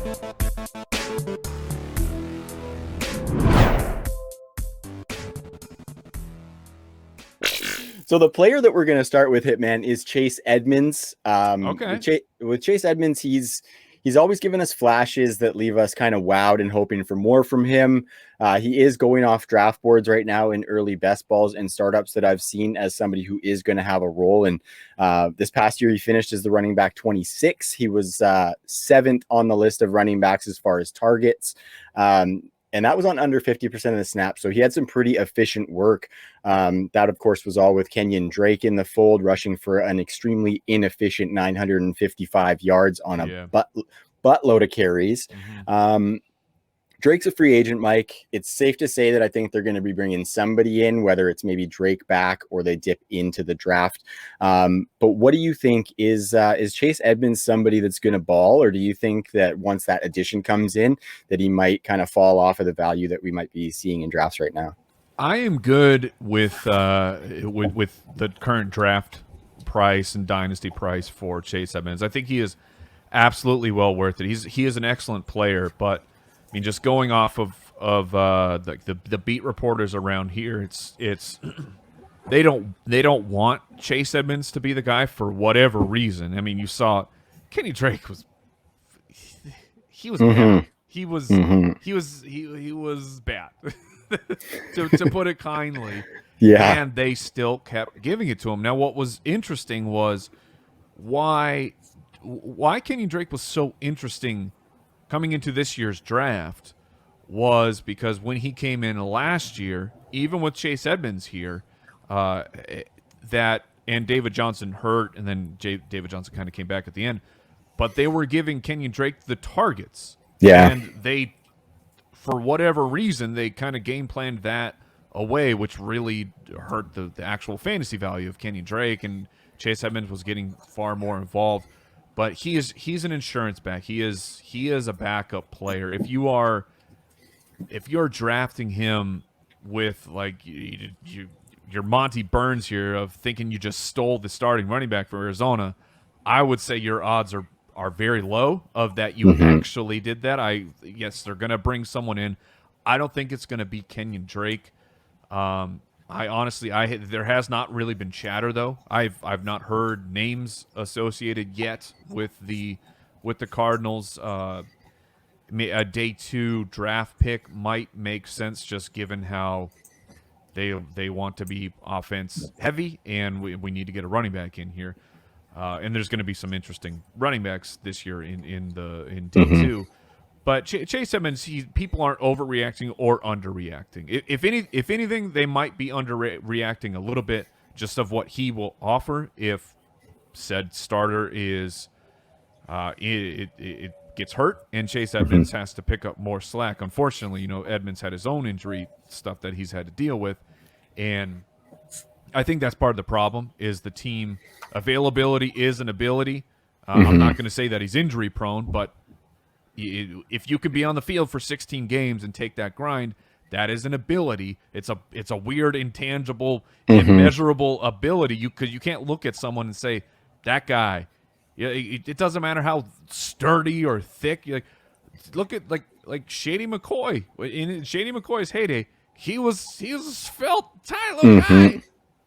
So the player that we're going to start with, Hitman, is Chase Edmonds. Okay. With Chase Edmonds, he's always given us flashes that leave us kind of wowed and hoping for more from him. He is going off draft boards right now in early best balls and startups that I've seen as somebody who is going to have a role. And this past year, he finished as the running back 26. He was seventh on the list of running backs as far as targets. And that was on under 50% of the snaps. So he had some pretty efficient work. That, of course, was all with Kenyon Drake in the fold, rushing for an extremely inefficient 955 yards on a buttload of carries. Drake's a free agent, Mike. It's safe to say that I think they're going to be bringing somebody in, whether it's maybe Drake back or they dip into the draft. But what do you think? Is Chase Edmonds somebody that's going to ball, or do you think that once that addition comes in, that he might kind of fall off of the value that we might be seeing in drafts right now? I am good with the current draft price and dynasty price for Chase Edmonds. I think he is absolutely well worth it. He is an excellent player, but I mean, just going off of the beat reporters around here, it's they don't want Chase Edmonds to be the guy for whatever reason. I mean, you saw Kenny Drake was bad. He was bad to put it kindly. Yeah, and they still kept giving it to him. Now, what was interesting was why Kenny Drake was so interesting coming into this year's draft was because when he came in last year, even with Chase Edmonds here, that and David Johnson hurt, and then David Johnson kind of came back at the end, but they were giving Kenyon Drake the targets. Yeah. And they, for whatever reason, they kind of game planned that away, which really hurt the actual fantasy value of Kenyon Drake, and Chase Edmonds was getting far more involved. But he's an insurance back. He is a backup player. If you're drafting him with like your Monty Burns here of thinking you just stole the starting running back for Arizona, I would say your odds are very low of that you actually did that. Yes, they're gonna bring someone in. I don't think it's gonna be Kenyon Drake. There has not really been chatter though. I've not heard names associated yet with the Cardinals. A day 2 draft pick might make sense just given how they want to be offense heavy, and we need to get a running back in here. And there's going to be some interesting running backs this year in day 2. But Chase Edmonds, people aren't overreacting or underreacting. If anything, they might be underreacting a little bit just of what he will offer if said starter is it gets hurt and Chase Edmonds has to pick up more slack. Unfortunately, Edmonds had his own injury stuff that he's had to deal with, and I think that's part of the problem is the team availability is an ability. I'm not going to say that he's injury prone, but if you could be on the field for 16 games and take that grind, that is an ability. It's a weird, intangible, immeasurable ability. You can't look at someone and say that guy. It doesn't matter how sturdy or thick. Look at like Shady McCoy. In Shady McCoy's heyday, he was a svelte, tiny guy.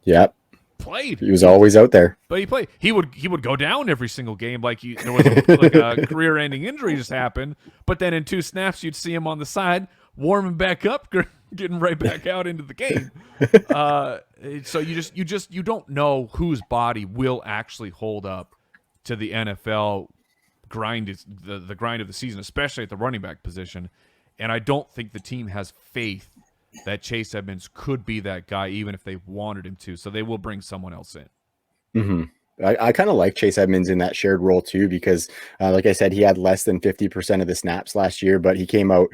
Yep. Played. He was always out there. But he played. He would go down every single game there was a career-ending injury just happened. But then in 2 snaps, you'd see him on the side, warming back up, getting right back out into the game. So you don't know whose body will actually hold up to the NFL grind, the grind of the season, especially at the running back position. And I don't think the team has faith that Chase Edmonds could be that guy, even if they wanted him to. So they will bring someone else in. I kind of like Chase Edmonds in that shared role too, because like I said, he had less than 50% of the snaps last year, but he came out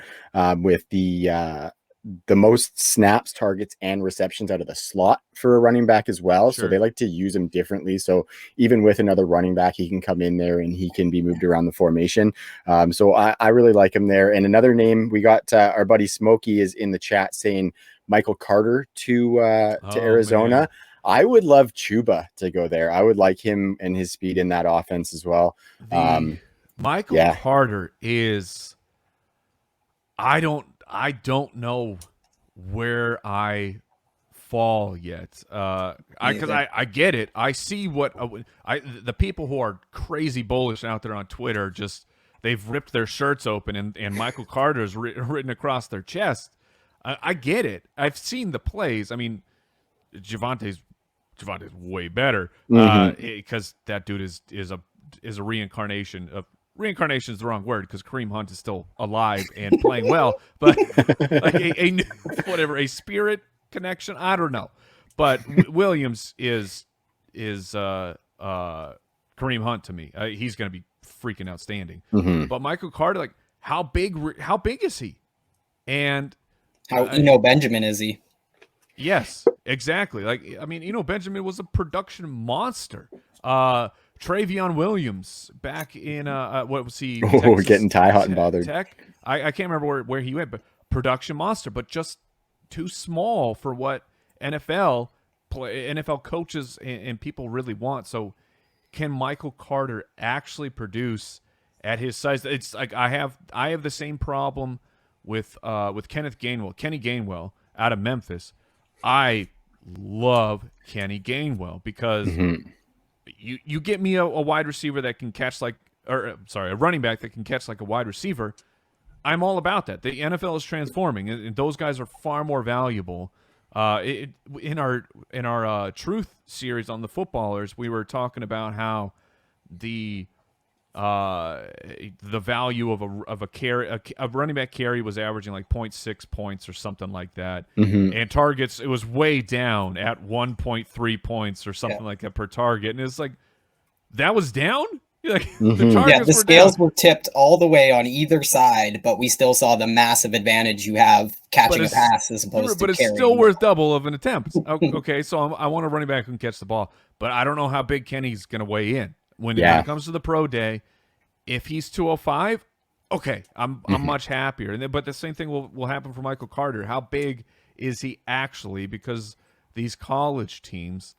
with the most snaps, targets, and receptions out of the slot for a running back as well. Sure. So they like to use him differently. So even with another running back, he can come in there and he can be moved around the formation. So I really like him there. And another name we got, our buddy Smokey is in the chat saying Michael Carter to Arizona. Man. I would love Chuba to go there. I would like him and his speed in that offense as well. Michael Carter is. I don't know where I fall yet. Because I get it. I see what the people who are crazy bullish out there on Twitter they've ripped their shirts open and Michael Carter's written across their chest. I get it. I've seen the plays. I mean, Javante's way better because that dude is a reincarnation of. Reincarnation is the wrong word because Kareem Hunt is still alive and playing well, but like a spirit connection. I don't know, but Williams is Kareem Hunt to me. He's going to be freaking outstanding. But Michael Carter, like how big is he? And how Benjamin is he? Yes, exactly. Like I mean, Benjamin was a production monster. Travion Williams back in what was he? Texas, getting Ty hot and bothered. Tech. I can't remember where he went, but production monster, but just too small for what NFL coaches and people really want. So, can Michael Carter actually produce at his size? It's like I have the same problem with Kenny Gainwell out of Memphis. I love Kenny Gainwell because. You get me a wide receiver that can catch a running back that can catch like a wide receiver. I'm all about that. The NFL is transforming, and those guys are far more valuable. In our Truth series on the footballers, we were talking about how the value of a running back carry was averaging like 0.6 points or something like that, and targets it was way down at 1.3 points or something like that per target, and it's like that was down. Like the scales were tipped all the way on either side, but we still saw the massive advantage you have catching a pass as opposed to carrying. But it's still worth double of an attempt. Okay, so I want a running back who can catch the ball, but I don't know how big Kenny's going to weigh in. When it comes to the pro day, if he's 205, okay, I'm much happier. But the same thing will happen for Michael Carter. How big is he actually? Because these college teams,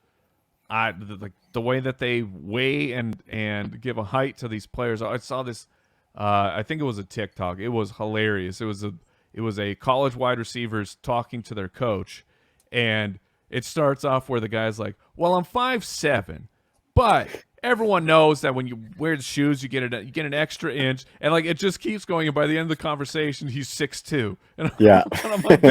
the way that they weigh and give a height to these players. I saw this. I think it was a TikTok. It was hilarious. It was a college wide receivers talking to their coach, and it starts off where the guy's like, "Well, I'm 5'7", but." Everyone knows that when you wear the shoes, you get an extra inch, and like it just keeps going. And by the end of the conversation, he's 6'2". And I'm like,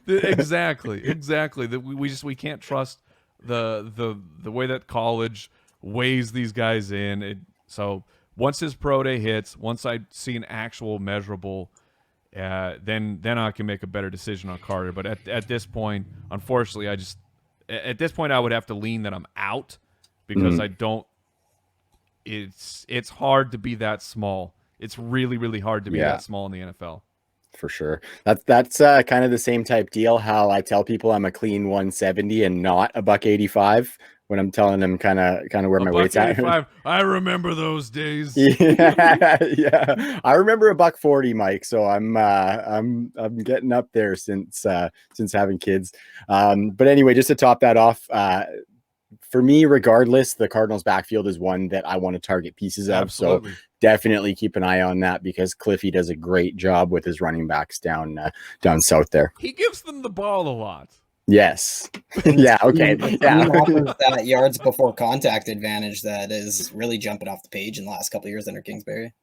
exactly. That we can't trust the way that college weighs these guys in. So once his pro day hits, once I see an actual measurable, then I can make a better decision on Carter. But at this point, unfortunately, I would have to lean that I'm out. Because I don't. It's hard to be that small. It's really, really hard to be that small in the NFL. For sure. That's kind of the same type deal. How I tell people I'm a clean 170 and not a $185 when I'm telling them kind of where my weight's at. I remember those days. Yeah. I remember a $140, Mike. So I'm getting up there since having kids. But anyway, just to top that off. For me, regardless, the Cardinals backfield is one that I want to target pieces of. Absolutely. So definitely keep an eye on that because Cliffy does a great job with his running backs down south there. He gives them the ball a lot. Yes. Yeah. Okay. Yeah. That yards before contact advantage that is really jumping off the page in the last couple of years under Kingsbury.